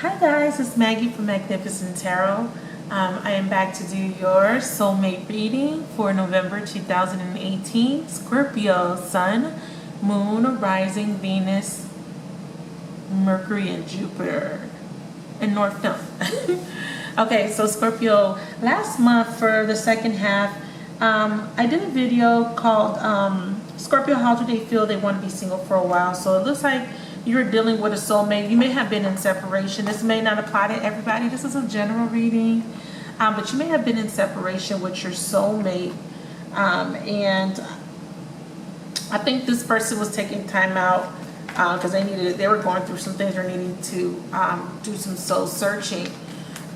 Hi guys, it's Maggie from Magnificent Tarot. I am back to do your soulmate reading for November 2018. Scorpio, Sun, Moon, Rising, Venus, Mercury, and Jupiter. And North Node. Okay, so Scorpio, last month for the second half, I did a video called Scorpio, how do they feel they want to be single for a while? So it looks like you're dealing with a soulmate. You may have been in separation. This may not apply to everybody. This is a general reading. But you may have been in separation with your soulmate. And I think this person was taking time out because they were going through some things or needing to do some soul searching.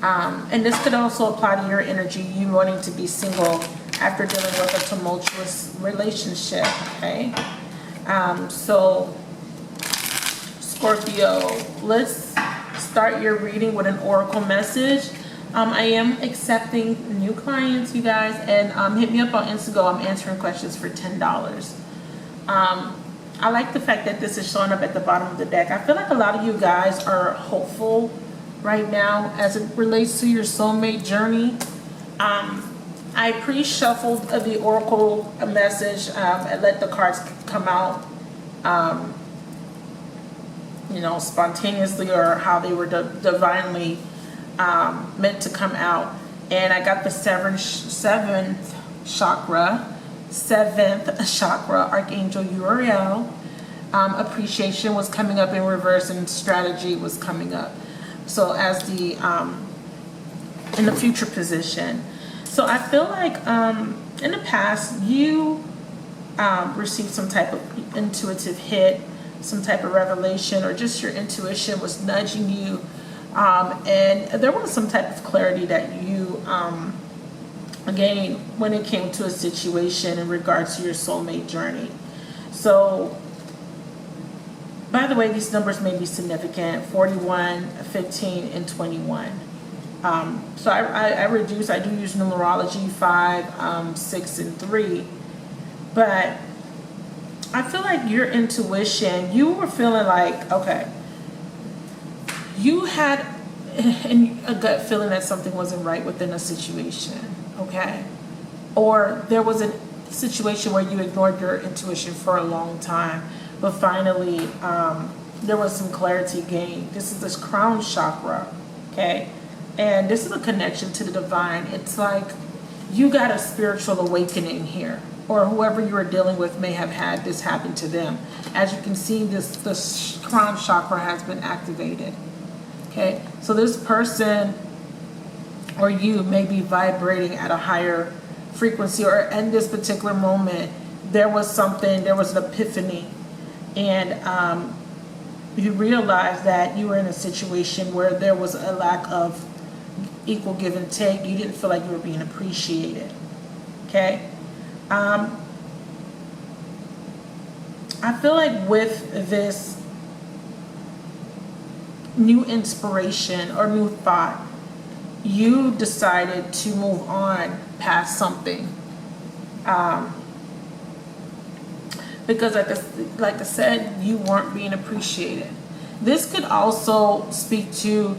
And this could also apply to your energy, you wanting to be single after dealing with a tumultuous relationship, okay? So Scorpio, let's start your reading with an oracle message. I am accepting new clients, you guys, and hit me up on Instagram. I'm answering questions for $10. I like the fact that this is showing up at the bottom of the deck. I feel like a lot of you guys are hopeful right now as it relates to your soulmate journey. I pre-shuffled the oracle message and let the cards come out spontaneously, or how they were divinely meant to come out. And I got the seventh chakra, Archangel Uriel. Appreciation was coming up in reverse, and strategy was coming up. So as the in the future position. So I feel like in the past you received some type of intuitive hit, some type of revelation, or just your intuition was nudging you, and there was some type of clarity that you gained when it came to a situation in regards to your soulmate journey. So by the way, these numbers may be significant: 41, 15, and 21. So I do use numerology, 5, 6, and 3, but I feel like your intuition, you were feeling like, okay, you had a gut feeling that something wasn't right within a situation, okay? Or there was a situation where you ignored your intuition for a long time, but finally there was some clarity gained. This is this crown chakra, okay? And this is a connection to the divine. It's like you got a spiritual awakening here, or whoever you are dealing with may have had this happen to them. As you can see, this crown chakra has been activated. Okay, so this person or you may be vibrating at a higher frequency, or in this particular moment, there was an epiphany, and you realized that you were in a situation where there was a lack of equal give and take. You didn't feel like you were being appreciated. Okay. I feel like with this new inspiration or new thought, you decided to move on past something. Because like I said, you weren't being appreciated. This could also speak to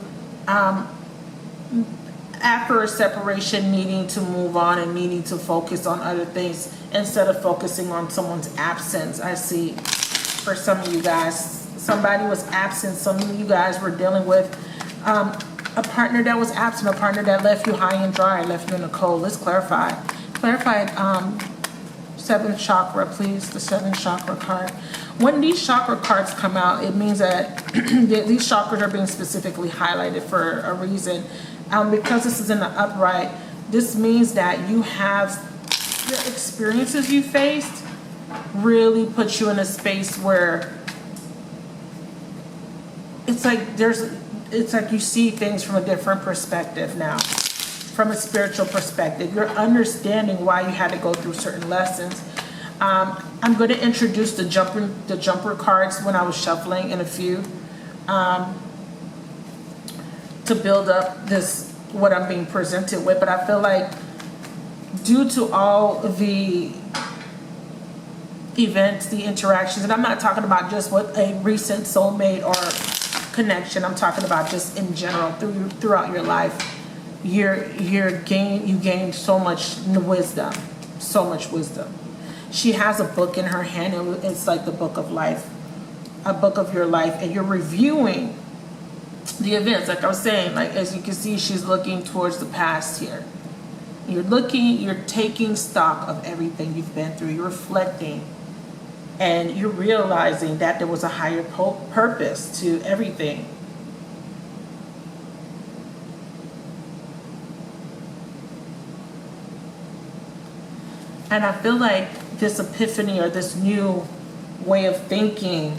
after a separation, needing to move on and needing to focus on other things instead of focusing on someone's absence. I see for some of you guys, somebody was absent. Some of you guys were dealing with a partner that was absent, a partner that left you high and dry, left you in the cold. Let's clarify. Seventh chakra, please, the seventh chakra card. When these chakra cards come out, it means that these chakras are being specifically highlighted for a reason. Because this is in the upright, this means that you have the experiences you faced really put you in a space where it's like you see things from a different perspective now, from a spiritual perspective. You're understanding why you had to go through certain lessons. I'm going to introduce the jumper cards when I was shuffling in a few. To build up what I'm being presented with, but I feel like due to all the events, the interactions, and I'm not talking about just with a recent soulmate or connection, I'm talking about just in general throughout your life, you gained so much wisdom, so much wisdom. She has a book in her hand, and it's like the book of life, a book of your life, and you're reviewing the events. Like I was saying, like as you can see, she's looking towards the past here. You're taking stock of everything you've been through. You're reflecting, and you're realizing that there was a higher purpose to everything. And I feel like this epiphany or this new way of thinking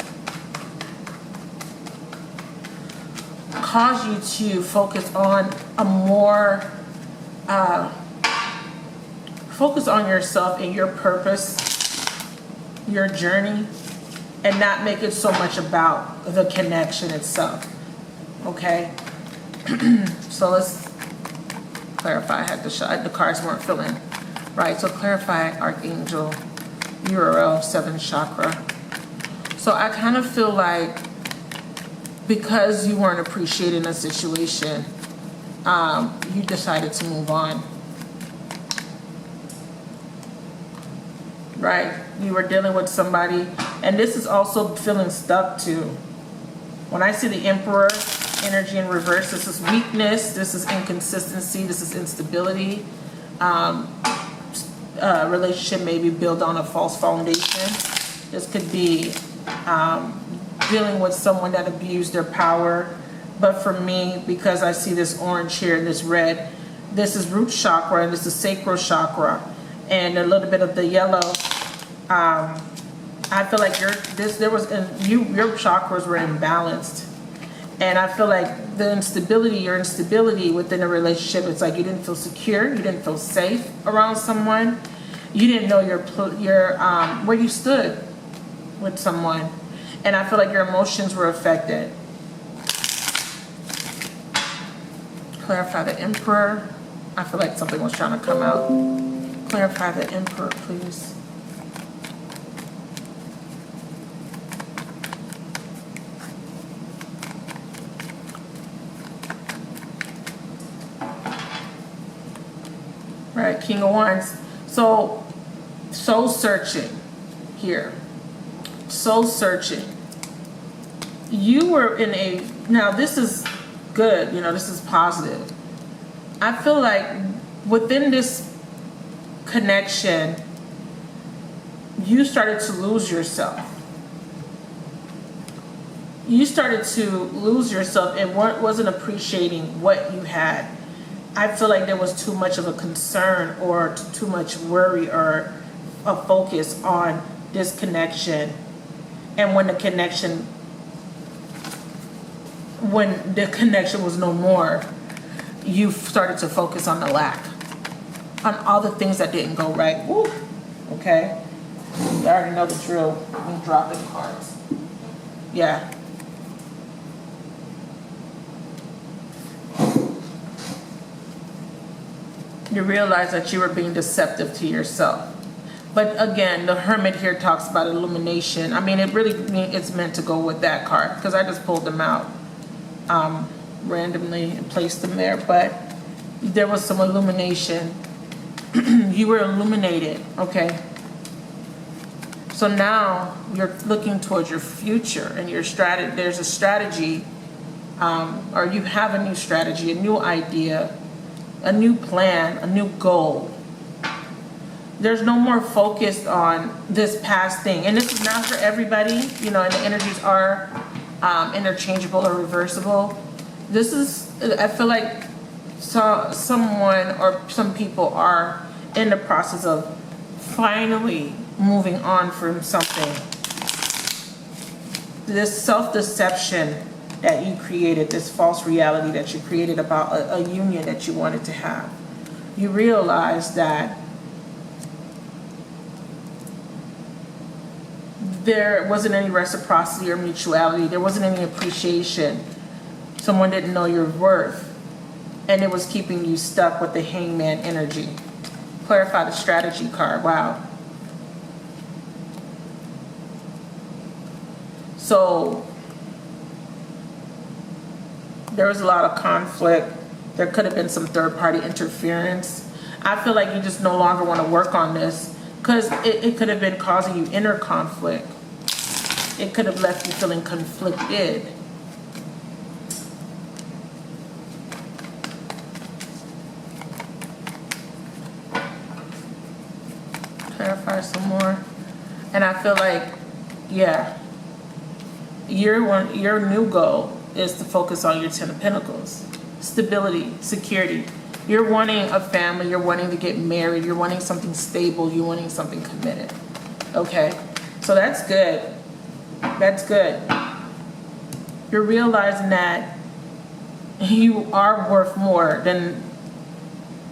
caused you to focus on a more, focus on yourself and your purpose, your journey, and not make it so much about the connection itself. Okay? So let's clarify. I had the cards weren't filling. Right, so clarify Archangel URL 7th chakra. So I kind of feel like because you weren't appreciating a situation, you decided to move on. Right, you were dealing with somebody, and this is also feeling stuck too. When I see the Emperor energy in reverse, this is weakness, this is inconsistency, this is instability. Relationship maybe built on a false foundation. This could be dealing with someone that abused their power. But for me, because I see this orange here and this red, this is root chakra and this is sacral chakra, and a little bit of the yellow. I feel like your chakras were imbalanced, and I feel like your instability within a relationship, it's like you didn't feel secure, you didn't feel safe around someone, you didn't know your where you stood with someone, and I feel like your emotions were affected. Clarify the Emperor. I feel like something was trying to come out. Clarify the Emperor, please. Right, King of Wands. So, soul searching here. Soul searching. You were in a, now this is good, this is positive. I feel like within this connection, you started to lose yourself. You started to lose yourself and wasn't appreciating what you had. I feel like there was too much of a concern or too much worry or a focus on this connection. And when the connection was no more, you started to focus on the lack, on all the things that didn't go right. Woo. Okay? You already know the drill. Me dropping cards. Yeah. You realize that you were being deceptive to yourself. But again, the Hermit here talks about illumination. I mean, it's meant to go with that card because I just pulled them out randomly and placed them there. But there was some illumination. You were illuminated, okay? So now you're looking towards your future and your strategy. There's a strategy, or you have a new strategy, a new idea, a new plan, a new goal. There's no more focused on this past thing. And this is not for everybody, and the energies are interchangeable or reversible. This is, I feel like someone or some people are in the process of finally moving on from something. This self-deception that you created, this false reality that you created about a union that you wanted to have. You realize that there wasn't any reciprocity or mutuality. There wasn't any appreciation. Someone didn't know your worth, and it was keeping you stuck with the Hangman energy. Clarify the strategy card. Wow. So There was a lot of conflict. There could have been some third-party interference. I feel like you just no longer want to work on this because it could have been causing you inner conflict. It could have left you feeling conflicted. Clarify some more. And I feel like, yeah, your new goal is to focus on your Ten of Pentacles. Stability, security. You're wanting a family, you're wanting to get married, you're wanting something stable, you're wanting something committed. Okay? So that's good. That's good. You're realizing that you are worth more than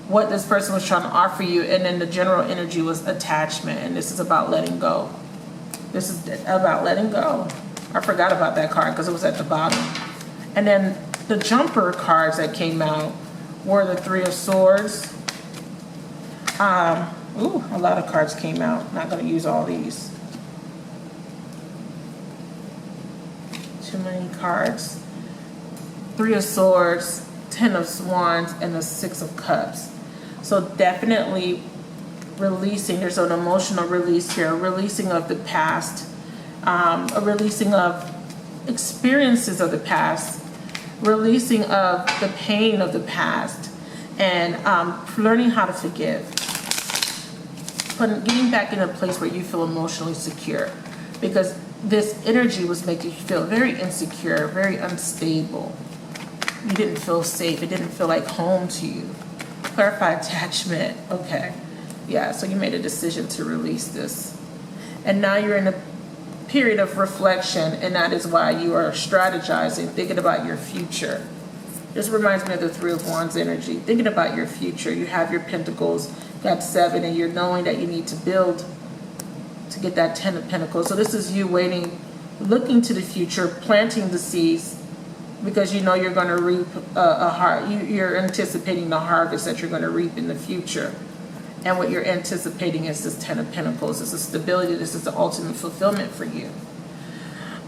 what this person was trying to offer you, and then the general energy was attachment, and this is about letting go. This is about letting go. I forgot about that card because it was at the bottom. And then the jumper cards that came out were the Three of Swords. A lot of cards came out. Not going to use all these. Too many cards. Three of Swords, Ten of Wands, and the Six of Cups. So definitely releasing. There's an emotional release here. A releasing of the past. A releasing of experiences of the past. Releasing of the pain of the past. And learning how to forgive. Getting back in a place where you feel emotionally secure. Because this energy was making you feel very insecure, very unstable. You didn't feel safe. It didn't feel like home to you. Clarify attachment. Okay. Yeah, so you made a decision to release this. And now you're in a period of reflection, and that is why you are strategizing, thinking about your future. This reminds me of the Three of Wands energy. Thinking about your future. You have your Pentacles, got 7, and you're knowing that you need to build to get that Ten of Pentacles. So this is you waiting, looking to the future, planting the seeds, because you know you're going to reap you're anticipating the harvest that you're going to reap in the future. And what you're anticipating is this Ten of Pentacles. This is stability. This is the ultimate fulfillment for you.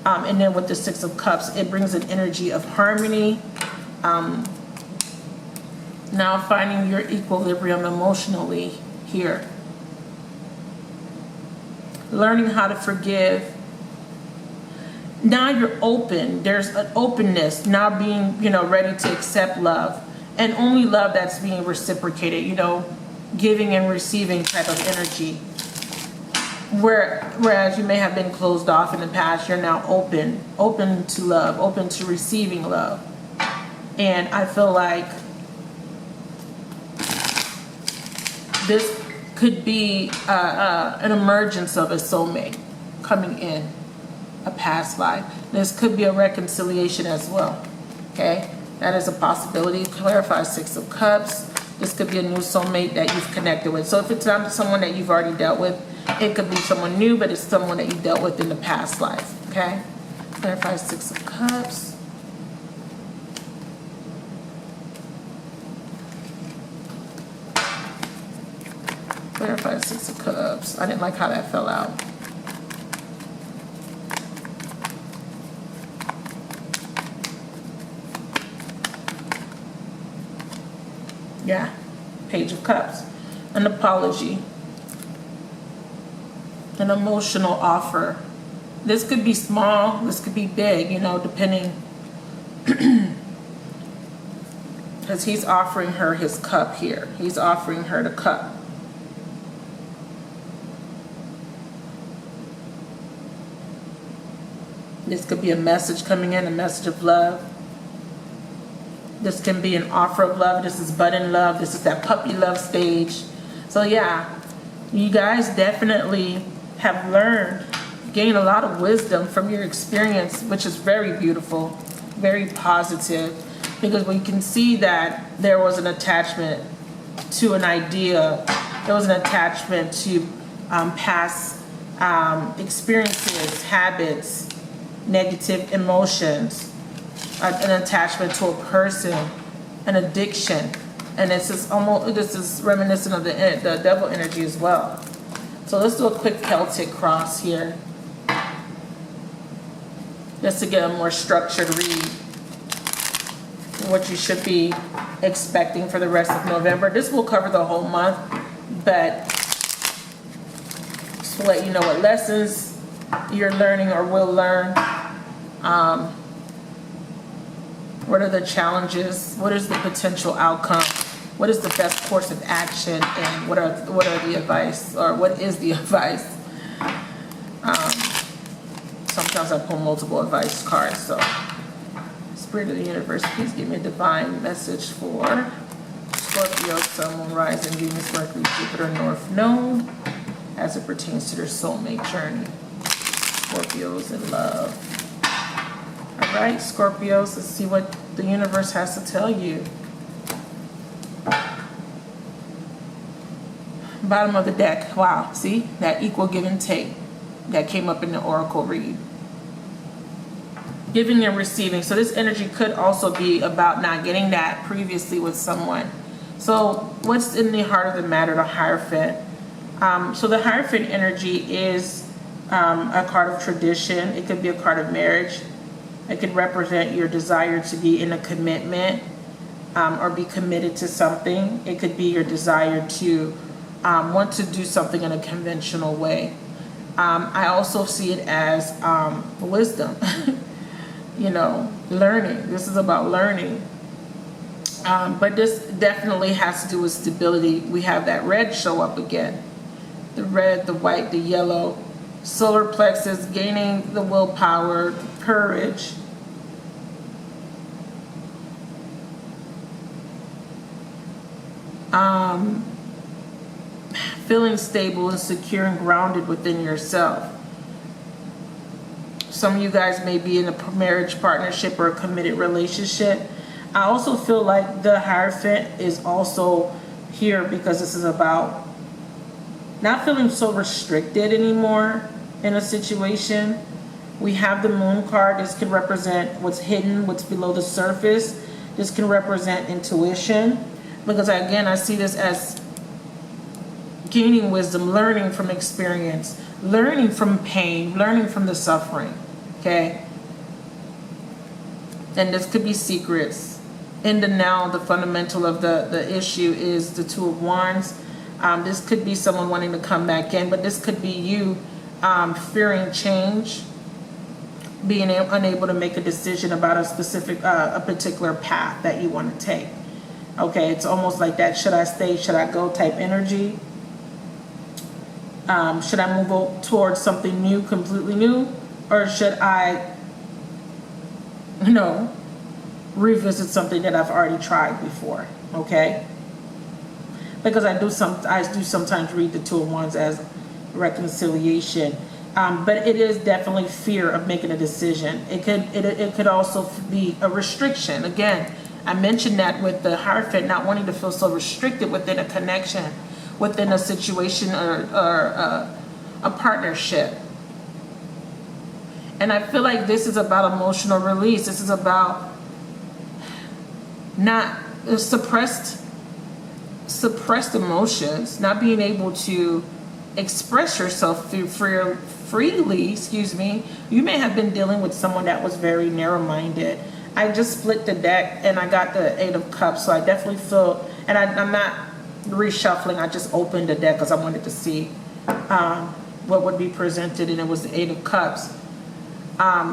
And then with the Six of Cups, it brings an energy of harmony. Now finding your equilibrium emotionally here. Learning how to forgive. Now you're open. There's an openness. Now being, ready to accept love. And only love that's being reciprocated, giving and receiving type of energy. Whereas you may have been closed off in the past, you're now open to love, open to receiving love. And I feel like this could be an emergence of a soulmate coming in, a past life. This could be a reconciliation as well. Okay, that is a possibility. Clarify Six of Cups. This could be a new soulmate that you've connected with. So if it's not someone that you've already dealt with, it could be someone new, but it's someone that you dealt with in the past life. Okay, clarify Six of Cups. Clarify Six of Cups. I didn't like how that fell out. Yeah, Page of Cups. An apology. An emotional offer. This could be small, this could be big, depending. Because he's offering her his cup here. He's offering her the cup. This could be a message coming in, a message of love. This can be an offer of love. This is budding love. This is that puppy love stage. So yeah, you guys definitely have learned, gained a lot of wisdom from your experience, which is very beautiful, very positive, because we can see that there was an attachment to an idea. There was an attachment to past experiences, habits, negative emotions, an attachment to a person, an addiction, and this is reminiscent of the devil energy as well. So let's do a quick Celtic cross here, just to get a more structured read. what you should be expecting for the rest of November. This will cover the whole month, but just to let you know what lessons you're learning or will learn. What are the challenges? What is the potential outcome? What is the best course of action? And what are the advice, or what is the advice? Sometimes I pull multiple advice cards. So, Spirit of the Universe, please give me a divine message for Scorpio, Sun, Moon, Rising, Venus, Mercury, Jupiter, North Node, as it pertains to their soulmate journey. Scorpios in love. All right, Scorpios, let's see what the universe has to tell you. Bottom of the deck. Wow, see? That equal give and take that came up in the oracle read. Giving and receiving. So this energy could also be about not getting that previously with someone. So what's in the heart of the matter, the Hierophant? So the Hierophant energy is a card of tradition. It could be a card of marriage. It could represent your desire to be in a commitment or be committed to something. It could be your desire to want to do something in a conventional way. I also see it as wisdom. You know, learning. This is about learning. But this definitely has to do with stability. We have that red show up again. The red, the white, the yellow. Solar plexus, gaining the willpower, courage. Feeling stable and secure and grounded within yourself. Some of you guys may be in a marriage partnership or a committed relationship. I also feel like the Hierophant is also here because this is about not feeling so restricted anymore in a situation. We have the Moon card. This could represent what's hidden, what's below the surface. This can represent intuition. Because again, I see this as gaining wisdom, learning from experience, learning from pain, learning from the suffering. Okay? And this could be secrets. In the now, the fundamental of the issue is the Two of Wands. This could be someone wanting to come back in, but this could be you fearing change, being unable to make a decision about a specific, a particular path that you want to take. Okay, it's almost like that should I stay, should I go type energy. Should I move towards something new, completely new? Or should I, revisit something that I've already tried before? Okay? Because I do sometimes read the Two of Wands as reconciliation. But it is definitely fear of making a decision. It could also be a restriction. Again, I mentioned that with the Hierophant, not wanting to feel so restricted within a connection, within a situation or a partnership. And I feel like this is about emotional release. This is about not suppressed emotions, not being able to express yourself freely. You may have been dealing with someone that was very narrow-minded. I just split the deck and I got the Eight of Cups, so I definitely feel, and I'm not reshuffling, I just opened the deck because I wanted to see what would be presented, and it was the Eight of Cups.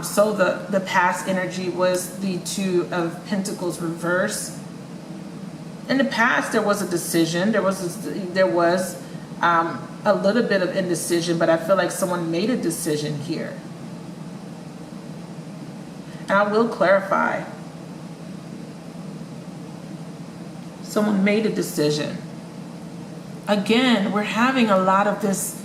So the past energy was the Two of Pentacles reverse. In the past, there was a decision. There was a little bit of indecision, but I feel like someone made a decision here. And I will clarify. Someone made a decision. Again, we're having a lot of this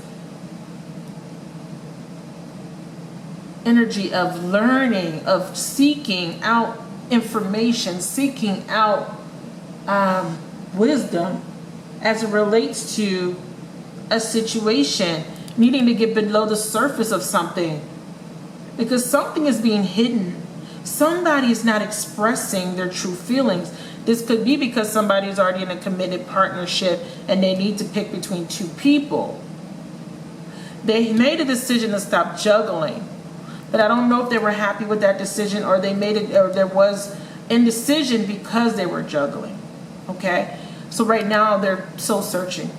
energy of learning, of seeking out information, seeking out wisdom as it relates to a situation, needing to get below the surface of something because something is being hidden. Somebody is not expressing their true feelings. This could be because somebody is already in a committed partnership and they need to pick between two people. They made a decision to stop juggling, but I don't know if they were happy with that decision, or they made it, or there was indecision because they were juggling. Okay, so right now they're soul searching,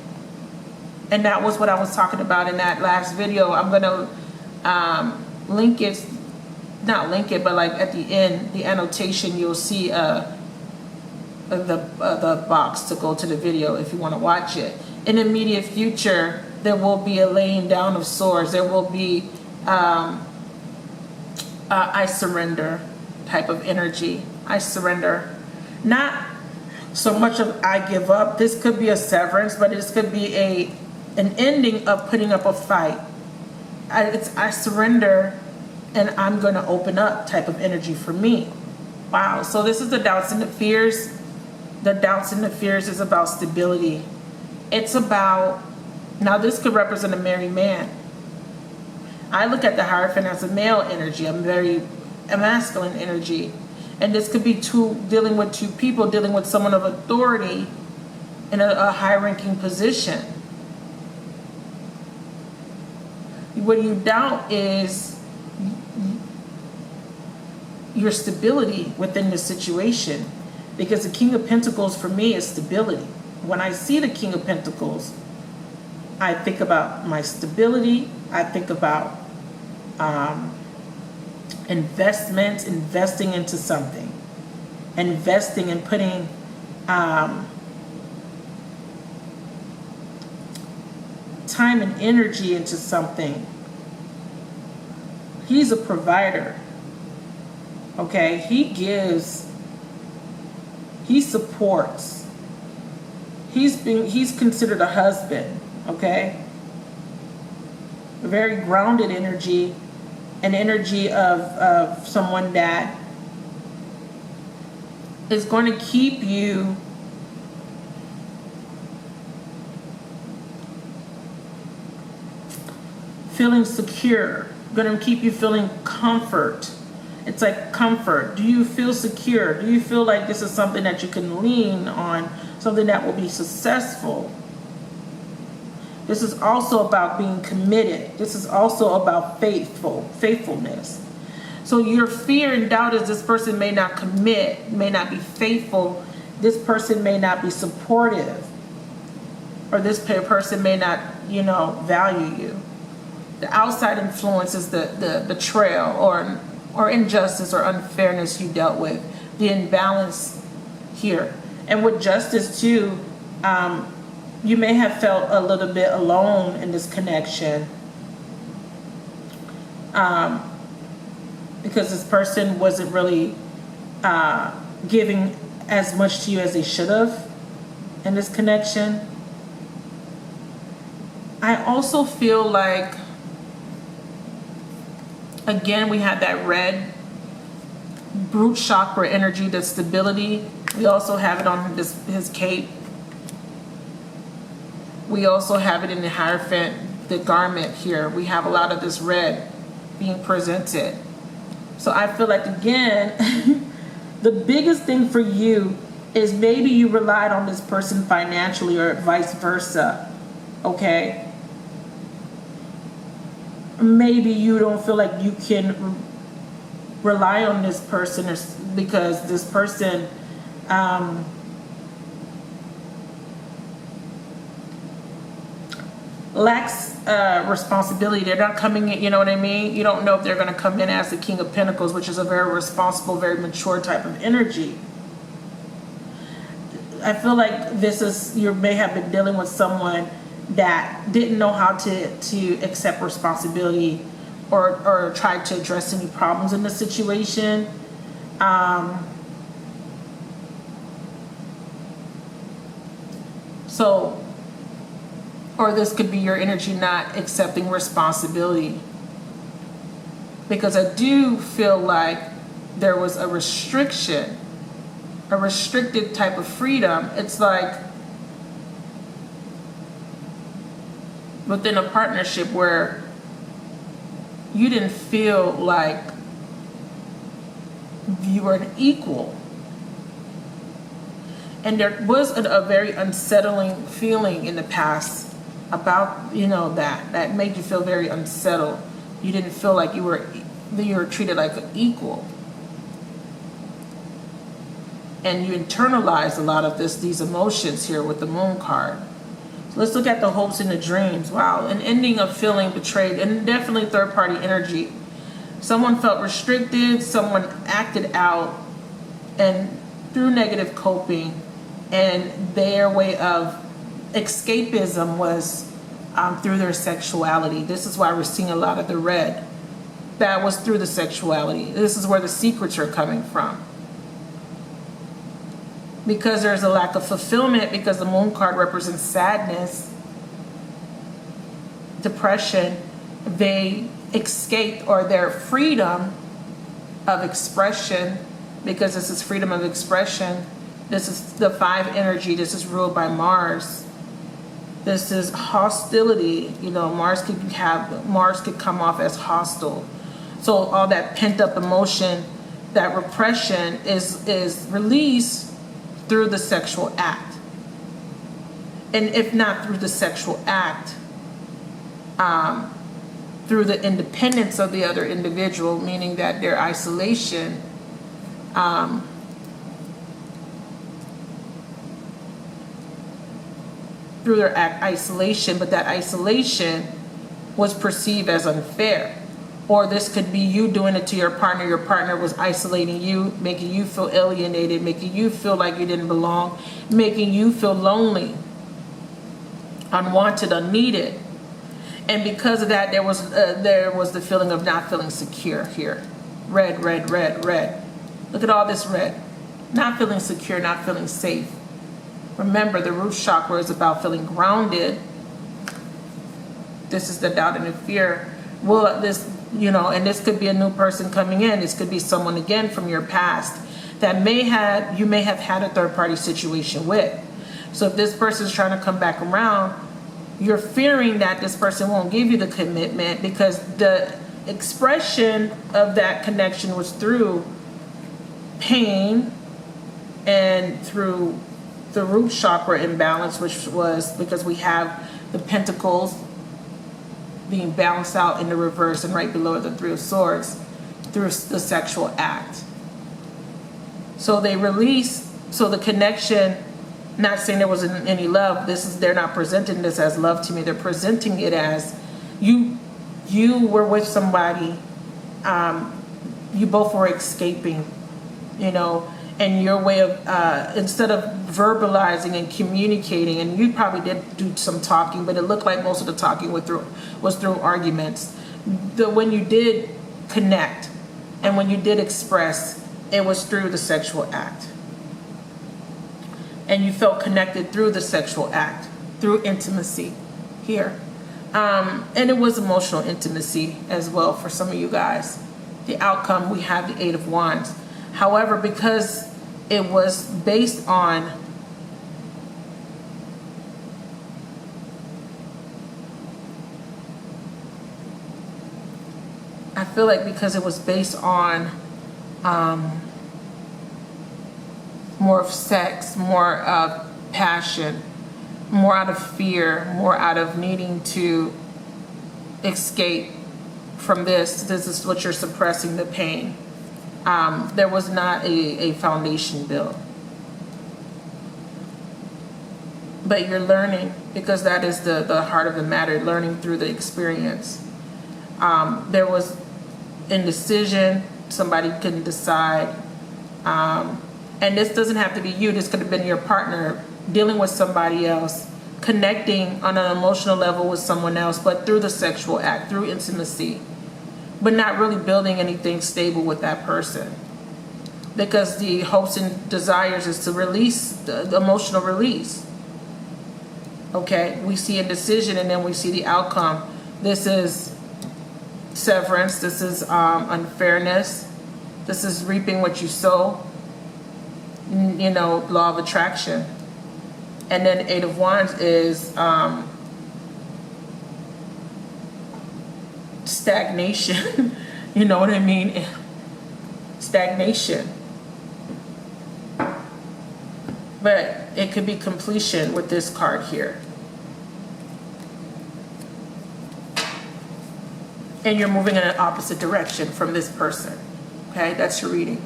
and that was what I was talking about in that last video. I'm gonna link it, not link it, but like at the end, the annotation, you'll see the box to go to the video if you want to watch it. In the immediate future, there will be a laying down of swords. There will be I surrender type of energy. I surrender. Not so much of I give up. This could be a severance, but this could be an ending of putting up a fight. I surrender, and I'm going to open up type of energy for me. Wow. So this is the doubts and the fears. The doubts and the fears is about stability. It's about, now this could represent a married man. I look at the Hierophant as a male energy, a masculine energy. And this could be dealing with two people, dealing with someone of authority in a high-ranking position. What you doubt is your stability within the situation. Because the King of Pentacles for me is stability. When I see the King of Pentacles, I think about my stability. I think about investment, investing into something, investing and putting time and energy into something. He's a provider. Okay, he gives, he supports. He's considered a husband. Okay, a very grounded energy, an energy of someone that is going to keep you feeling secure, going to keep you feeling comfort. It's like comfort. Do you feel secure? Do you feel like this is something that you can lean on, something that will be successful? This is also about being committed. This is also about faithfulness. So your fear and doubt is this person may not commit, may not be faithful. This person may not be supportive, or this person may not, value you. The outside influence is the betrayal or injustice or unfairness you dealt with, the imbalance here. And with justice too, you may have felt a little bit alone in this connection because this person wasn't really giving as much to you as they should have in this connection. I also feel like, again, we had that red root chakra energy, the stability. We also have it on his cape. We also have it in the Hierophant, the garment here. We have a lot of this red being presented. So I feel like, again, the biggest thing for you is maybe you relied on this person financially or vice versa, okay? Maybe you don't feel like you can rely on this person because this person lacks responsibility. They're not coming in, you know what I mean? You don't know if they're going to come in as the King of Pentacles, which is a very responsible, very mature type of energy. I feel like you may have been dealing with someone that didn't know how to accept responsibility or try to address any problems in the situation. Or this could be your energy not accepting responsibility. Because I do feel like there was a restriction, a restricted type of freedom. It's like within a partnership where you didn't feel like you were an equal. And there was a very unsettling feeling in the past about, that made you feel very unsettled. You didn't feel like you were treated like an equal. and you internalize a lot of these emotions here with the Moon card. So let's look at the hopes and the dreams. Wow, an ending of feeling betrayed, and definitely third-party energy. Someone felt restricted, someone acted out and through negative coping, and their way of escapism was through their sexuality. This is why we're seeing a lot of the red. That was through the sexuality. This is where the secrets are coming from. Because there's a lack of fulfillment, because the Moon card represents sadness, depression, they escaped, or their freedom of expression, because this is freedom of expression. This is the 5 energy. This is ruled by Mars. This is hostility. You know, Mars could come off as hostile. So all that pent up emotion, that repression is released through the sexual act. And if not through the sexual act, through the independence of the other individual, meaning that their isolation, through their isolation, but that isolation was perceived as unfair. Or this could be you doing it to your partner was isolating you, making you feel alienated, making you feel like you didn't belong, making you feel lonely, unwanted, unneeded. And because of that, there was the feeling of not feeling secure here. Red, red, red, red. Look at all this red. Not feeling secure, not feeling safe. Remember, the root chakra is about feeling grounded. This is the doubt and the fear. Well, this, you know, and this could be a new person coming in. This could be someone again from your past that you may have had a third-party situation with. So if this person is trying to come back around, you're fearing that this person won't give you the commitment, because the expression of that connection was through pain and through the root chakra imbalance, which was because we have the pentacles being balanced out in the reverse, and right below it, the 3 of Swords, through the sexual act. So they release, so the connection, not saying there wasn't any love, they're not presenting this as love to me, they're presenting it as you were with somebody, you both were escaping, you know, and your way of, instead of verbalizing and communicating, and you probably did do some talking, but it looked like most of the talking was through arguments. When you did connect and when you did express, it was through the sexual act. And you felt connected through the sexual act, through intimacy here. And it was emotional intimacy as well for some of you guys. The outcome, we have the 8 of Wands. However, because it was based on I feel like because it was based on more of sex, more of passion, more out of fear, more out of needing to escape from this is what you're suppressing, the pain. There was not a foundation built. But you're learning, because that is the heart of the matter, learning through the experience. There was indecision, somebody couldn't decide. And this doesn't have to be you, this could have been your partner dealing with somebody else, connecting on an emotional level with someone else, but through the sexual act, through intimacy, but not really building anything stable with that person. Because the hopes and desires is to release, the emotional release. Okay, we see indecision and then we see the outcome. This is severance, this is unfairness, this is reaping what you sow, you know, law of attraction. And then 8 of Wands is stagnation. You know what I mean? Stagnation. But it could be completion with this card here. And you're moving in an opposite direction from this person. Okay, that's your reading.